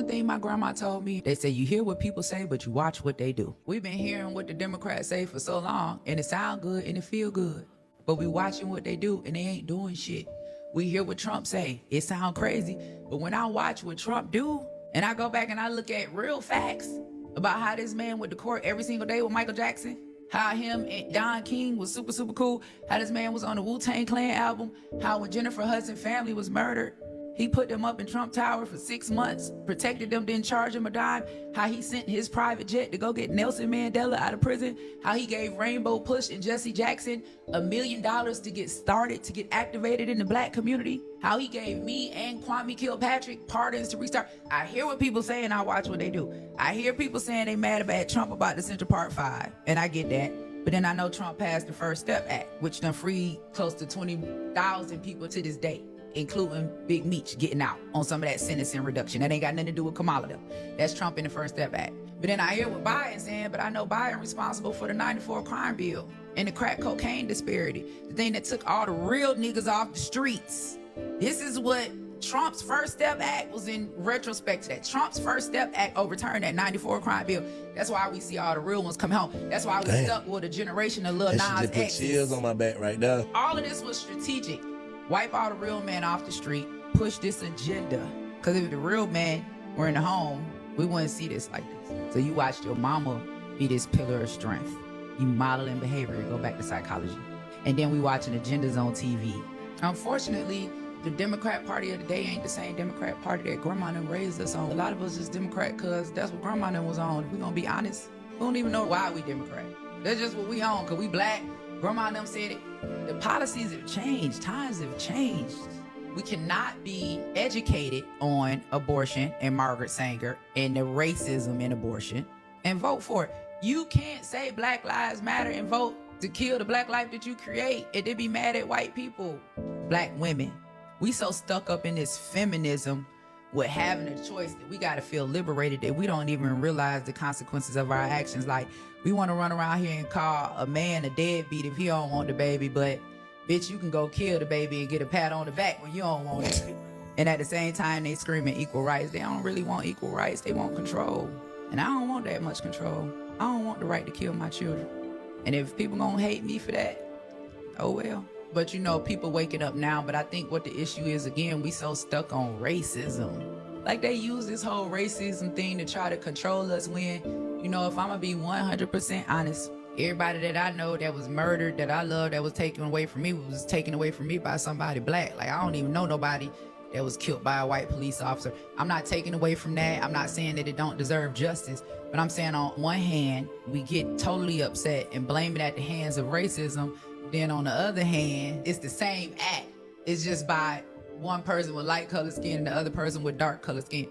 one thing my grandma told me. They say you hear what people say, but you watch what they do. We've been hearing what the Democrats say for so long, and it sound good and it feel good. But we watching what they do, and they ain't doing shit. We hear what Trump say. It sound crazy. But when I watch what Trump do, and I go back and I look at real facts about how this man went to court every single day with Michael Jackson, how him and Don King was super, super cool, how this man was on the Wu-Tang Clan album, how when Jennifer Hudson's family was murdered, he put them up in Trump Tower for 6 months, protected them, didn't charge them a dime, how he sent his private jet to go get Nelson Mandela out of prison, how he gave Rainbow Push and Jesse Jackson $1 million to get started, to get activated in the black community, how he gave me and Kwame Kilpatrick pardons to restart. I hear what people say and I watch what they do. I hear people saying they mad about Trump about the Central Park 5, and I get that. But then I know Trump passed the First Step Act, which done freed close to 20,000 people to this day, including Big Meech getting out on some of that sentencing reduction. That ain't got nothing to do with Kamala though. That's Trump in the First Step Act. But then I hear what Biden's saying, but I know Biden responsible for the 94 crime bill and the crack cocaine disparity, the thing that took all the real niggas off the streets. This is what Trump's First Step Act was in retrospect to that. Trump's First Step Act overturned that 94 crime bill. That's why we see all the real ones come home. That's why we stuck with a generation of Lil Nas X. Put chills on my back right now. All of this was strategic. Wipe all the real men off the street, push this agenda. Because if the real men were in the home, we wouldn't see this like this. So you watched your mama be this pillar of strength. You modeling behavior, go back to psychology. And then we watching agendas on TV. Unfortunately, the Democrat Party of the day ain't the same Democrat Party that grandma done raised us on. A lot of us is Democrat because that's what grandma done was on. If we gonna be honest, we don't even know why we Democrat. That's just what we on, because we black. Grandma and them said it. The policies have changed. Times have changed. We cannot be educated on abortion and Margaret Sanger and the racism in abortion and vote for it. You can't say Black Lives Matter and vote to kill the black life that you create and then be mad at white people. Black women, we so stuck up in this feminism with having a choice that we got to feel liberated that we don't even realize the consequences of our actions. Like, we want to run around here and call a man a deadbeat if he don't want the baby, but bitch, you can go kill the baby and get a pat on the back when you don't want it. And at the same time, they screaming equal rights. They don't really want equal rights. They want control. And I don't want that much control. I don't want the right to kill my children. And if people gonna hate me for that, oh well. But you know, people waking up now, but I think what the issue is, again, we so stuck on racism. Like, they use this whole racism thing to try to control us when, you know, if I'm gonna be 100% honest, everybody that I know that was murdered, that I love, that was taken away from me, was taken away from me by somebody black. Like, I don't even know nobody that was killed by a white police officer. I'm not taking away from that. I'm not saying that it don't deserve justice, but I'm saying on one hand, we get totally upset and blame it at the hands of racism. Then on the other hand, it's the same act. It's just by one person with light colored skin and the other person with dark colored skin.